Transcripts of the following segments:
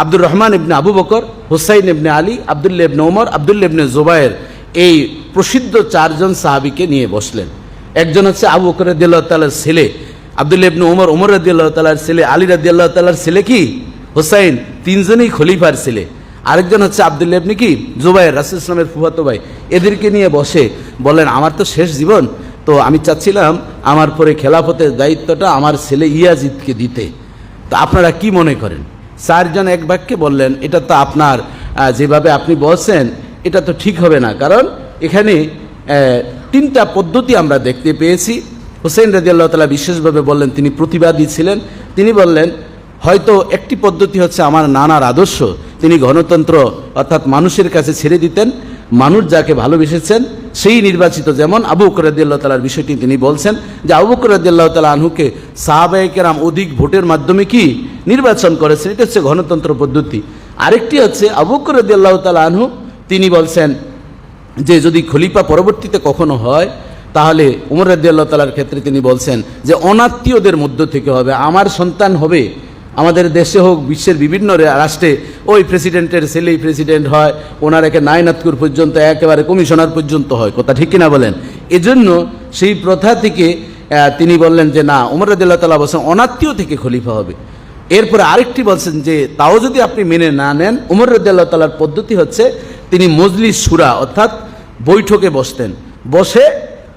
আব্দুর রহমান ইবনে আবু বকর, হুসাইন ইবনে আলী, আবদুল্লাহ ইবনে ওমর, আবদুল্লাহ ইবনে জুবায়ের, এই প্রসিদ্ধ চারজন সাহাবীকে নিয়ে বসলেন। একজন হচ্ছে আবু বকর রাদিয়াল্লাহু তাআলার ছেলে আবদুল্লাহ ইবনে ওমর, ওমর রাদিয়াল্লাহু তাআলার ছেলে আলী রাদিয়াল্লাহু তাআলার ছেলে কি হুসাইন, তিনজনই খলিফার ছেলে। আরেকজন হচ্ছে আবদুল্লাহ ইবনে কি জুবায়ের, রাসূল সাল্লাল্লাহু আলাইহি ওয়াসাল্লামের ফুফাতো ভাই। এদেরকে নিয়ে বসে বলেন, আমার তো শেষ জীবন, তো আমি চাচ্ছিলাম আমার পরে খেলাফতের দায়িত্বটা আমার ছেলে ইয়াজিদকে দিতে। তো আপনারা কি মনে করেন? চারজন এক বাক্যে বললেন, এটা তো আপনার যেভাবে আপনি বলছেন এটা তো ঠিক হবে না, কারণ এখানে তিনটা পদ্ধতি আমরা দেখতে পেয়েছি। হুসাইন রাদিয়াল্লাহু তাআলা বিশেষভাবে বললেন, তিনি প্রতিবাদী ছিলেন। তিনি বললেন, হয়তো একটি পদ্ধতি হচ্ছে আমার নানার আদর্শ, তিনি গণতন্ত্র অর্থাৎ মানুষের কাছে ছেড়ে দিতেন, মানুষ যাকে ভালোবেসেছেন সেই নির্বাচিত। যেমন আবু বকর রাদিয়াল্লাহু তাআলার বিষয়টি তিনি বলছেন যে আবু বকর রাদিয়াল্লাহু তাআলা আনহুকে সাহাবায়ে কেরাম অধিক ভোটের মাধ্যমে কি নির্বাচন করেছেন, এটা হচ্ছে গণতন্ত্র পদ্ধতি। আরেকটি হচ্ছে আবু বকর রাদিয়াল্লাহু তাআলা আনহু তিনি বলছেন যে যদি খলিফা পরবর্তীতে কখনো হয় তাহলে ওমর রাদিয়াল্লাহু তাআলার ক্ষেত্রে তিনি বলছেন যে অনাত্মীয়দের মধ্য থেকে হবে, আমার সন্তান হবে। আমাদের দেশে হোক বিশ্বের বিভিন্ন রাষ্ট্রে ওই প্রেসিডেন্টের ছেলেই প্রেসিডেন্ট হয়, ওনার একে নাইনাতকুর পর্যন্ত একেবারে কমিশনার পর্যন্ত হয়, কথা ঠিক কিনা বলেন? এজন্য সেই প্রথা থেকে তিনি বললেন যে না, ওমর রাদিয়াল্লাহু তাআলা বলছেন অনাত্মীয় থেকে খলিফা হবে। এরপরে আরেকটি বলছেন যে তাও যদি আপনি মেনে না নেন, ওমর রাদিয়াল্লাহু তাআলার পদ্ধতি হচ্ছে তিনি মজলিস শুরা অর্থাৎ বৈঠকে বসতেন, বসে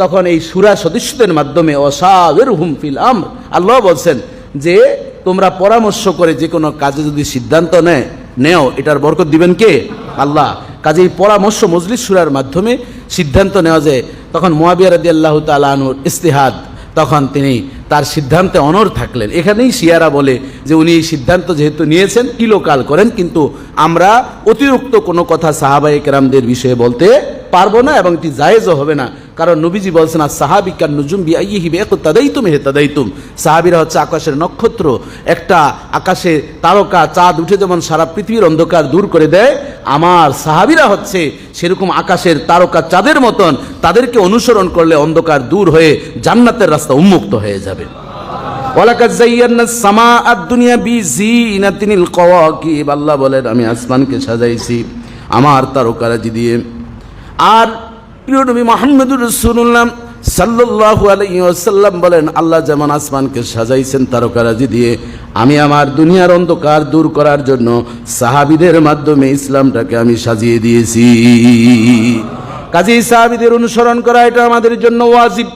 তখন এই শুরা সদস্যদের মাধ্যমে ওয়াশাওিরহুম ফিল আমর, আল্লাহ বলছেন যে তোমরা পরামর্শ করে যে কোনো কাজে যদি সিদ্ধান্ত নেও এটার বরকত দিবেন কে? আল্লাহ। কাজে এই পরামর্শ মজলিস শুরার মাধ্যমে সিদ্ধান্ত নেওয়া যায়। তখন মুয়াবিয়া রাদিয়াল্লাহু তাআলা আনহুর ইজতিহাদ, তখন তিনি তার সিদ্ধান্তে অনড় থাকলেন। এখানেই শিয়ারা বলে যে উনি এই সিদ্ধান্ত যেহেতু নিয়েছেন কিলোকাল করেন, কিন্তু আমরা অতিরিক্ত কোনো কথা সাহাবায়ে কেরামদের বিষয়ে বলতে পারবো না এবং এটি জায়েজও হবে না, কারণ নবীজি বলছেন আর সাহাবিকার নুজুম বিআইহি বিইকতাদাইতুম ইহতাদাইতুম, সাহাবীরা হচ্ছে আকাশের নক্ষত্র। একটা আকাশে তারকা চাঁদ উঠে যেমন সারা পৃথিবীর অন্ধকার দূর করে দেয়, আমার সাহাবীরা হচ্ছে সেরকম আকাশের তারকা চাঁদের মতন, তাদেরকে অনুসরণ করলে অন্ধকার দূর হয়ে জান্নাতের রাস্তা উন্মুক্ত হয়ে যাবে। ওয়ালাকাদ যায়্যানাস সামাআদ দুনিয়া বিজিনাতিল কওয়াকিব, আল্লাহ বলেন আমি আসমানকে সাজাইছি আমার তারকারাজি দিয়ে। আর প্রিয় নবী মুহাম্মদুর রাসূলুল্লাহ সাল্লাল্লাহু আলাইহি ওয়াসাল্লাম বলেন, আল্লাহ যেমন আসমানকে সাজাইছেন তারকারাজি দিয়ে, আমি আমার দুনিয়ার অন্ধকার দূর করার জন্য সাহাবীদের মাধ্যমে ইসলামটাকে আমি সাজিয়ে দিয়েছি। কাজেই সাহাবীদের অনুসরণ করা এটা আমাদের জন্য ওয়াজিব।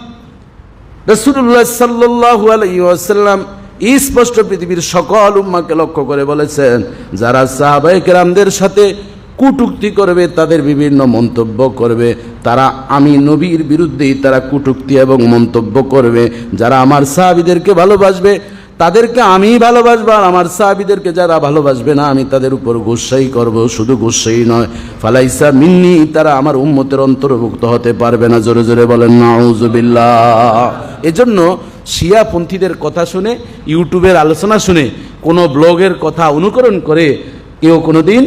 রাসূলুল্লাহ সাল্লাল্লাহু আলাইহি ওয়াসাল্লাম স্পষ্ট পৃথিবীর সকল উম্মাহকে লক্ষ্য করে বলেছেন, যারা সাহাবায়ে কেরামদের সাথে কটূক্তি করবে, তাদের বিভিন্ন মন্তব্য করবে, তারা আমি নবীর বিরুদ্ধেই তারা কটূক্তি এবং মন্তব্য করবে। যারা আমার সাহাবীদেরকে ভালোবাসবে তাদেরকে আমি ভালোবাসবো, আর আমার সাহাবীদেরকে যারা ভালোবাসবে না আমি তাদের উপর গোসাই করব। শুধু গোসাই নয়, ফালাইসা মিন্নি, তারা আমার উম্মতের অন্তর্ভুক্ত হতে পারবে না। জোরে জোরে বলেন নাউজুবিল্লাহ। এজন্য শিয়াপন্থীদের কথা শুনে, ইউটিউবের আলোচনা শুনে, কোনো ব্লগের কথা অনুকরণ করে কেউ কোনোদিন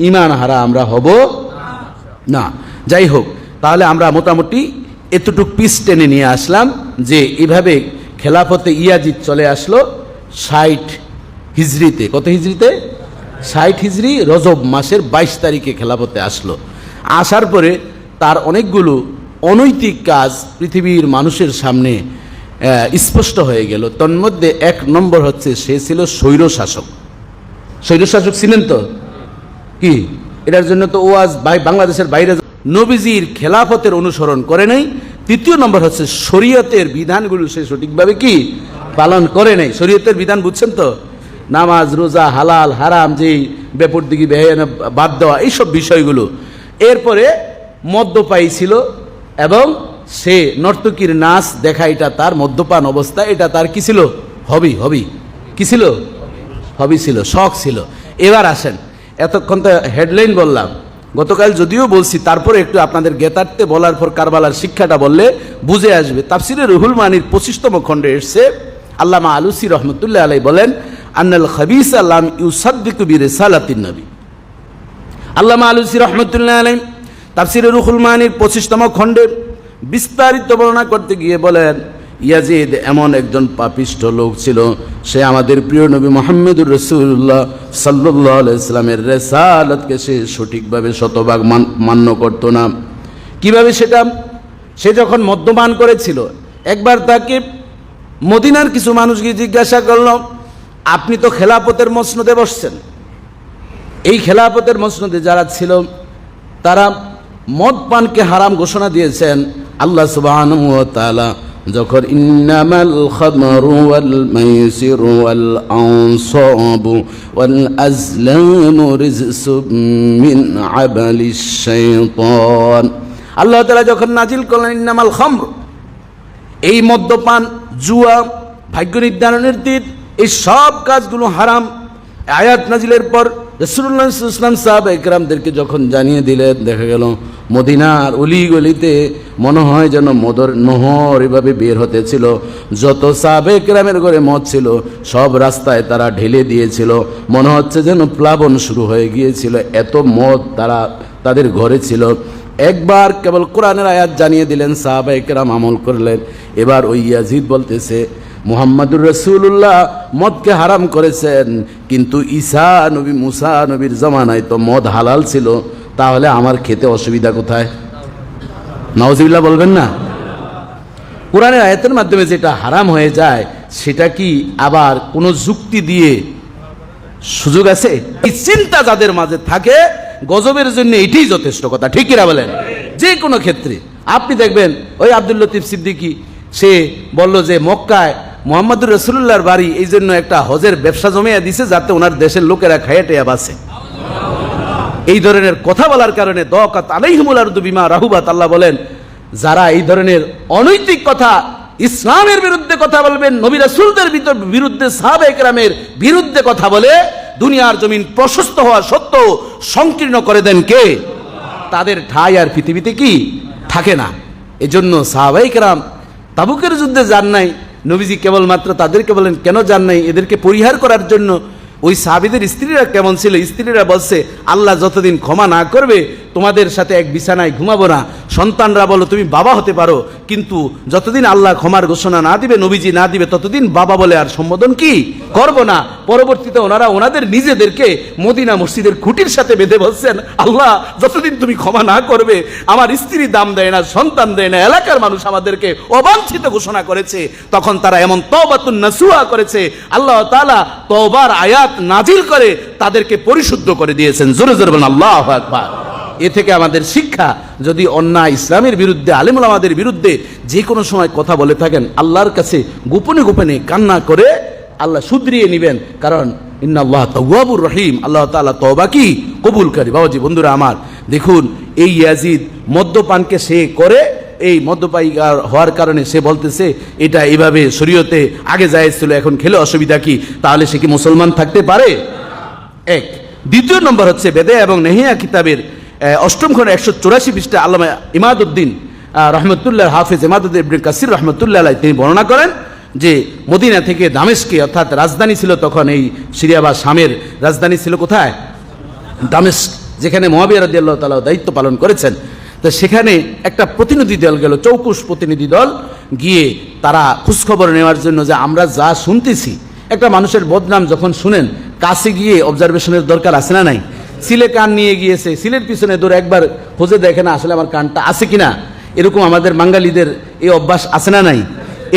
ঈমান হারা আমরা হব না। যাই হোক, তাহলে আমরা মোটামুটি এতটুক পিস টেনে নিয়ে আসলাম যে এভাবে খেলাফতে ইয়াজিদ চলে আসলো 60 হিজরিতে। কত হিজরিতে? 60 হিজরি রজব মাসের 22 তারিখে খেলাফতে আসলো। আসার পরে তার অনেকগুলো অনৈতিক কাজ পৃথিবীর মানুষের সামনে স্পষ্ট হয়ে গেল। তন্মধ্যে 1 নম্বর হচ্ছে সে ছিল স্বৈরশাসক। স্বৈরশাসক ছিলেন তো কি? এটার জন্য তো ওয়াজ বাংলাদেশের বাইরে নবীজির খেলাফতের অনুসরণ করে নাই। তৃতীয় নম্বর হচ্ছে শরীয়তের বিধানগুলো সে সঠিকভাবে কি পালন করে নাই। শরীয়তের বিধান বুঝছেন তো? নামাজ, রোজা, হালাল হারাম, যেই বেপরদিগি বেহায়ানা বাদ দেওয়া, এইসব বিষয়গুলো। এরপরে মদ্যপায়ী ছিল এবং সে নর্তকীর নাচ দেখা, এটা তার মদ্যপান অবস্থা, এটা তার কি ছিল? হবি কি ছিল? হবি ছিল, শখ ছিল। এবার আসেন, এতক্ষণ তো হেডলাইন বললাম, গতকাল যদিও বলছি, তারপরে একটু আপনাদের জ্ঞাতার্থে বলার পর কারবালার শিক্ষাটা বললে বুঝে আসবে। তাফসিরে রুহুল মানির 25তম খণ্ডে এসছে, আল্লামা আলুসি রহমতুল্লাহ আলাইহি বলেন, আন্নাল খাবিসা লাম ইউসাদ্দিকু বিরিসালাতিন নবী। আল্লামা আলুসি রহমতুল্লাহ আলাইহি তাফসিরে রুহুল মানির 25তম খণ্ডে বিস্তারিত বর্ণনা করতে গিয়ে বলেন, ইয়াজিদ এমন একজন পাপিষ্ঠ লোক ছিল, সে আমাদের প্রিয় নবী মুহাম্মদুর রাসূলুল্লাহ সাল্লাল্লাহু আলাইহি সাল্লামের রিসালাতকে সে সঠিকভাবে শতভাগ মান্য করত না। কিভাবে সেটা? সে যখন মদ্যপান করেছিল, একবার তাকে মদিনার কিছু মানুষকে জিজ্ঞাসা করল, আপনি তো খেলাফতের মসনদে বসছেন, এই খেলাফতের মসনদে যারা ছিল তারা মদ পানকে হারাম ঘোষণা দিয়েছেন। আল্লাহ সুবহানাহু ওয়া তাআলা যখন ইন্নামাল খামরু ওয়াল মাইসিরু ওয়াল আনসাবু ওয়াল আজলামু রিজসুম মিন আমালিশ শাইতান, আল্লাহ তাআলা যখন নাজিল করলেন ইন্নামাল খামর, এই মদ্যপান, জুয়া, ভাগ্য নির্ধারণের দিন, এই সব কাজগুলো হারাম। আয়াত নাজিলের পর রাসূলুল্লাহ সাল্লাল্লাহু আলাইহি ওয়াসাল্লাম সাহাবায়ে কেরামদেরকে যখন জানিয়ে দিলেন, দেখা গেল মদিনার অলি গলিতে মনে হয় যেন মদের নহর এভাবে বের হতেছিল। যত সাহাবায়ে কেরামের ঘরে মদ ছিল সব রাস্তায় তারা ঢেলে দিয়েছিল, মনে হচ্ছে যেন প্লাবন শুরু হয়ে গিয়েছিল, এত মদ তাদের ঘরে ছিল। একবার কেবল কোরআনের আয়াত জানিয়ে দিলেন, সাহাবায়ে কেরাম আমল করলেন। এবার ওই ইয়াজিদ বলতেছে, মুহাম্মাদুর রাসূলুল্লাহ মদকে হারাম করেছেন, কিন্তু ঈসা নবী, মুসা নবীর জামানায় তো মদ হালাল ছিল, তাহলে আমার খেতে অসুবিধা কোথায়? নাউজুবিল্লাহ বলবেন না? কোরআনের আয়াতের মাধ্যমে যেটা হারাম হয়ে যায় সেটা কি আবার কোনো যুক্তি দিয়ে সুযোগ আছে? এই চিন্তা যাদের মাঝে থাকে, গজবের জন্য এটাই যথেষ্ট কথা, ঠিক কিনা বলেন? যে কোনো ক্ষেত্রে আপনি দেখবেন, ওই আব্দুল লতিফ সিদ্দিকী সে বলল যে মক্কায় মুহাম্মাদুর রাসূলুল্লাহর বাড়ি, এই জন্য একটা হজের ব্যবসা জমিয়ে দিছে যাতে ওনার দেশের লোকেরা খাইয়া টেয়া বাঁচে। এই ধরনের কথা বলার কারণে দাকাত আলাইহিমুল আরদু বিমা রাহুবাত, আল্লাহ বলেন যারা এই ধরনের অনৈতিক কথা, ইসলামের বিরুদ্ধে কথা বলবেন, নবী রাসূলদের বিরুদ্ধে, সাহাবায়ে কেরামের বিরুদ্ধে কথা বলে দুনিয়ার জমিন প্রশস্ত হওয়া সত্ত্বেও সংকীর্ণ করে দেন কে? তাদের ঠাঁই আর পৃথিবীতে কি থাকে না। এজন্য সাহাবায়ে কেরাম তাবুকের যুদ্ধে যান নাই, নবীজি কেবলমাত্র তাদেরকে বলেন কেন যান নাই? এদেরকে পরিহার করার জন্য। ওই সাহাবীদের স্ত্রীরা কেমন ছিল? স্ত্রীরা বলছে, আল্লাহ যতদিন ক্ষমা না করবে তোমাদের সাথে এক বিছানায় ঘুমাবো না। সন্তানরা বলো তুমি বাবা হতে পারো, কিন্তু যতদিন আল্লাহ ক্ষমার ঘোষণা না দিবে, নবীজি না দিবে, ততদিন বাবা বলে আর সম্বোধন কি করব না। পরবর্তীতে ওনারা ওনাদের নিজেদেরকে মদিনা মসজিদের খুঁটির সাথে বেঁধে বলছেন, আল্লাহ যতদিন তুমি ক্ষমা না করবে, আমার স্ত্রী দাম দেয় না, সন্তান দেয় না, এলাকার মানুষ আমাদেরকে অবাঞ্ছিত ঘোষণা করেছে। তখন তারা এমন তওবাতুন নাসুহা করেছে, আল্লাহ তাআলা তওবার আয়াত নাজিল করে তাদেরকে পরিশুদ্ধ করে দিয়েছেন। জোরে জোরে বলেন আল্লাহু আকবার। এ থেকে আমাদের শিক্ষা, যদি অন্যায় ইসলামের বিরুদ্ধে, আলেম ওলামাদের বিরুদ্ধে যে কোনো সময় কথা বলে থাকেন, আল্লাহর কাছে গোপনে গোপনে কান্না করে আল্লাহ শুধরিয়ে নেবেন, কারণ ইন্নাল্লাহ তাওয়াবুর রহিম, আল্লাহ তাআলা তওবা কি কবুলকারী। বাবাজি, বন্ধুরা আমার, দেখুন এই ইয়াজিদ মদ্যপানকে সে করে, এই মদ্যপায়ী হওয়ার কারণে সে বলতেছে এটা এইভাবে শরীয়তে আগে জায়েজ ছিল, এখন খেলে অসুবিধা কি? তাহলে সে কি মুসলমান থাকতে পারে? এক। দ্বিতীয় নম্বর হচ্ছে বেদে এবং নেহিয়া কিতাবের 8ম খণ্ড 184 পৃষ্ঠা আল্লামা ইমাদউদ্দিন রহমতুল্লাহ, হাফেজ ইমাদউদ্দিন ইবনে কাসির রহমতুল্লাহ আলাইহি তিনি বর্ণনা করেন যে মদিনা থেকে দামেস্কে, অর্থাৎ রাজধানী ছিল তখন এই সিরিয়া বা শামের রাজধানী ছিল কোথায়? দামেস্ক, যেখানে মুআবিয়া রাদিয়াল্লাহু তাআলা দায়িত্ব পালন করেছেন। তো সেখানে একটা প্রতিনিধি দল গেল, চৌকুশ প্রতিনিধি দল গিয়ে তারা খোঁজখবর নেওয়ার জন্য যে আমরা যা শুনতেছি, একটা মানুষের বদনাম যখন শুনেন কাছে গিয়ে অবজারভেশনের দরকার আছে না নাই? সিলে কান নিয়ে গিয়েছে, সিলের পিছনে দৌড়ে একবার খোঁজে দেখে না আসলে আমার কানটা আছে কিনা, এরকম আমাদের বাঙালিদের এই অভ্যাস আছে না নাই?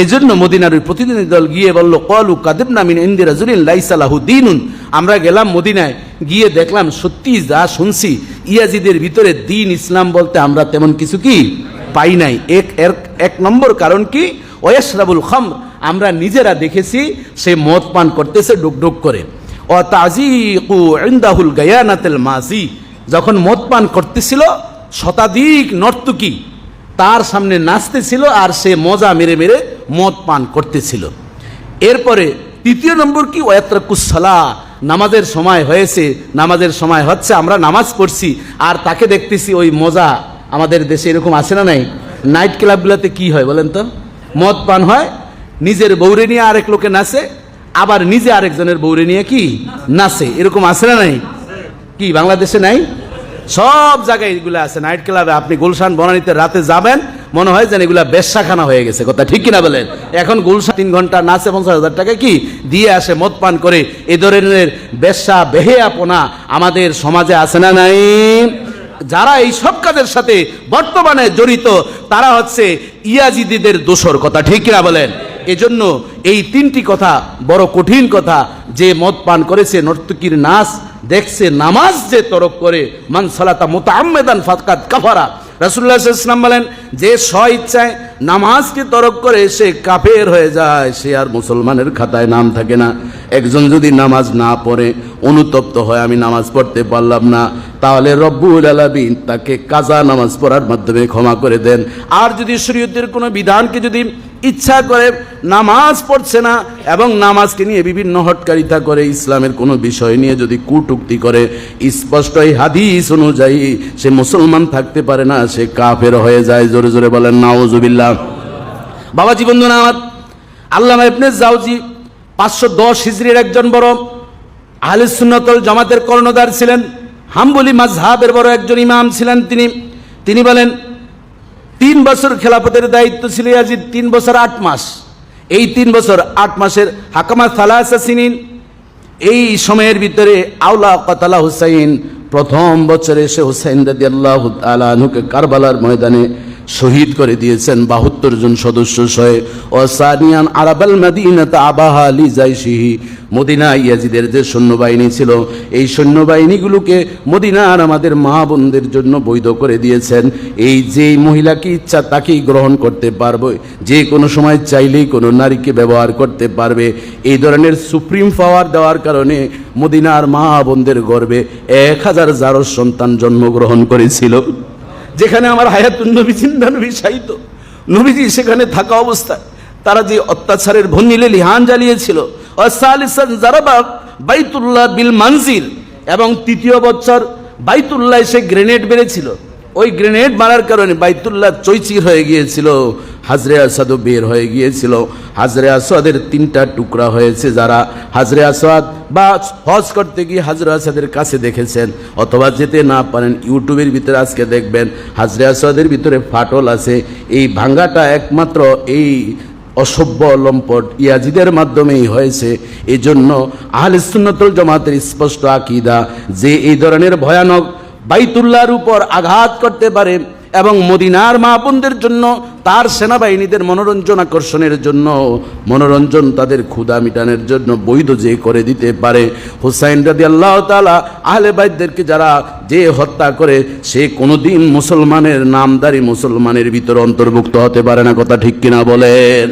এজন্য মদিনার ওই প্রতিনিধি দল গিয়ে বলল, ক্বালু কাদিবনা মিন ইনদি রাজুলিন লাইসা লাহু দীনুন, আমরা গেলাম মদিনায়, গিয়ে দেখলাম সত্যি যা শুনছি, ইয়াজিদের ভিতরে দিন ইসলাম বলতে আমরা তেমন কিছু কি পাই নাই। এক নম্বর কারণ কি? ওয়াশরাবুল খামর, আমরা নিজেরা দেখেছি সে মদ পান করতেছে ডুকডুক করে। ও তাজিকু ইনদাহুল গায়ানাতুল মাসি, যখন মদ পান করতেছিল শতাধিক নর্তকী তার সামনে নাচতেছিল আর সে মজা মেরে মেরে মদ পান করতেছিল। এরপরে তৃতীয় নম্বর কি? ওয়াত্রাকুস সালাহ, নামাজের সময় হয়েছে, নামাজের সময় হচ্ছে, আমরা নামাজ পড়ছি আর তাকে দেখতেছি ওই মজা। আমাদের দেশে এরকম আছে না নাই? নাইট ক্লাবগুলোতে কি হয় বলেন তো? মদ পান হয়, নিজের বউরে নিয়ে আরেক লোকে নাচে, আবার নিজে আরেকজনের বউরে নিয়ে কি নাচে, এরকম আছে না নাই? কি বাংলাদেশে নাই? সব জায়গায় এগুলো আছে নাইট ক্লাবে। আপনি গুলশান বনানীতে রাতে যাবেন, মনে হয় যেন এগুলা বেশ্যাখানা হয়ে গেছে, কথা ঠিক কিনা বলেন? এখন গুলশা 3 ঘন্টা নাচে 50,000 টাকা কি দিয়ে আসে, মদ পান করে। এই ধরনের বেশ্যা বেহেয়াপনা আমাদের সমাজে আছে না নাই? যারা এই সব কাজের সাথে বর্তমানে জড়িত তারা হচ্ছে ইয়াজিদিদের দোসর, কথা ঠিক কিনা বলেন? এজন্য এই 3টি কথা বড় কঠিন কথা, যে মদ পান করেছে, নর্তকীর নাচ দেখছে, নামাজ যে তরক করে, মান সালাতা মুতাআম্মিদান ফাকাদ কাফারা। রাসূলুল্লাহ সাল্লাল্লাহু আলাইহি ওয়াসাল্লাম বলেন, যে স্ব-ইচ্ছায় নামাজকে তরক করে সে কাফের হয়ে যায়, সে আর মুসলমানের খাতায় নাম থাকে না। একজন যদি নামাজ না পড়ে, অনুতপ্ত হয় আমি নামাজ পড়তে পারলাম না, তাহলে রব্বুল আলামিন তাকে কাজা নামাজ পড়ার মাধ্যমে ক্ষমা করে দেন। আর যদি শরীয়তের কোনো বিধানকে যদি ইচ্ছা করে নামাজ পড়ছে না এবং নামাজকে নিয়ে বিভিন্ন হটকারিতা করে, ইসলামের কোনো বিষয় নিয়ে যদি কটূক্তি করে, স্পষ্ট এই হাদিস অনুযায়ী সে মুসলমান থাকতে পারে না, সে কাফের হয়ে যায়। জোরে জোরে বলেন নাউজুবিল্লাহ। বাবাজি বন্ধুরা আমার, আল্লামা ইবনে জাওজি 510 হিজরির একজন বড় আহলে সুন্নাত ওয়াল জামাতের কর্ণধার ছিলেন, হাম্বলি মাযহাবের বড় একজন ইমাম ছিলেন। তিনি বলেন 3 বছর খেলাফতের দায়িত্ব ছিল ইয়াজিদ, 3 বছর 8 মাস। এই 3 বছর 8 মাসের হাকামা সালাসা সিনিন, এই সময়ের ভিতরে আওলা কাতালা হুসাইন, প্রথম বছরে সে হুসাইন রাদিয়াল্লাহু তাআলা আনহুকে কারবালার ময়দানে শহীদ করে দিয়েছেন 72 জন সদস্য সহ। ও সানিয়ান আরাবাল মাদিনাত আবাহা লি জাইশিহি, মদিনা ইয়াজিদের যে সৈন্যবাহিনী ছিল, এই সৈন্যবাহিনীগুলোকে মদিনার আমাদের মা বোনদের জন্য বৈধ করে দিয়েছেন। এই যে মহিলাকে ইচ্ছা তাকেই গ্রহণ করতে পারবে, যে কোনো সময় চাইলেই কোনো নারীকে ব্যবহার করতে পারবে। এই ধরনের সুপ্রিম পাওয়ার দেওয়ার কারণে মদিনার মা বোনদের গর্ভে 1000 জারজ সন্তান জন্মগ্রহণ করেছিল। যেখানে আমার হায়াতুন নবী জিন্দা নবী শাহিদ, নবীজি সেখানে থাকা অবস্থায় তারা যে অত্যাচারের ভন্নিলে লিহান জ্বালিয়েছিল। সালিসান জারাবা বাইতুল্লাহ বিল মানজির, এবং 3য় বছর বাইতুল্লাহ সে গ্রেনেড মেরেছিল। ওই গ্রেনেড মারার কারণে বাইতুল্লাহ চৈচির হয়ে গিয়েছিল, হাজরে আসাদও বের হয়ে গিয়েছিল। হাজরে আসওয়াদের 3টা টুকরা হয়েছে। যারা হাজরে আসওয়াদ বা হজ করতে গিয়ে হাজরে আসওয়াদের কাছে দেখেছেন অথবা যেতে না পারেন, ইউটিউবের ভিতরে আজকে দেখবেন হাজরে আসওয়াদের ভিতরে ফাটল আছে। এই ভাঙ্গাটা একমাত্র এই অসভ্য লম্পট ইয়াজিদের মাধ্যমেই হয়েছে। এই জন্য আহলে সুন্নাত ওয়াল জামাতের স্পষ্ট আকীদা যে এই ধরনের ভয়ানক বাইতুল্লাহর উপর আঘাত করতে পারে এবং মদিনার মা বোনদের জন্য, তার সেনাবাহিনীদের মনোরঞ্জন আকর্ষণের জন্য, মনোরঞ্জন তাদের ক্ষুধা মিটানোর জন্য বৈধ যে করে দিতে পারে। হুসাইন রাদিয়াল্লাহু তাআলা আহলে বাইতদেরকে যারা যে হত্যা করে, সে কোনোদিন মুসলমানের নামদারি মুসলমানের ভিতরে অন্তর্ভুক্ত হতে পারে না, কথা ঠিক কিনা বলেন?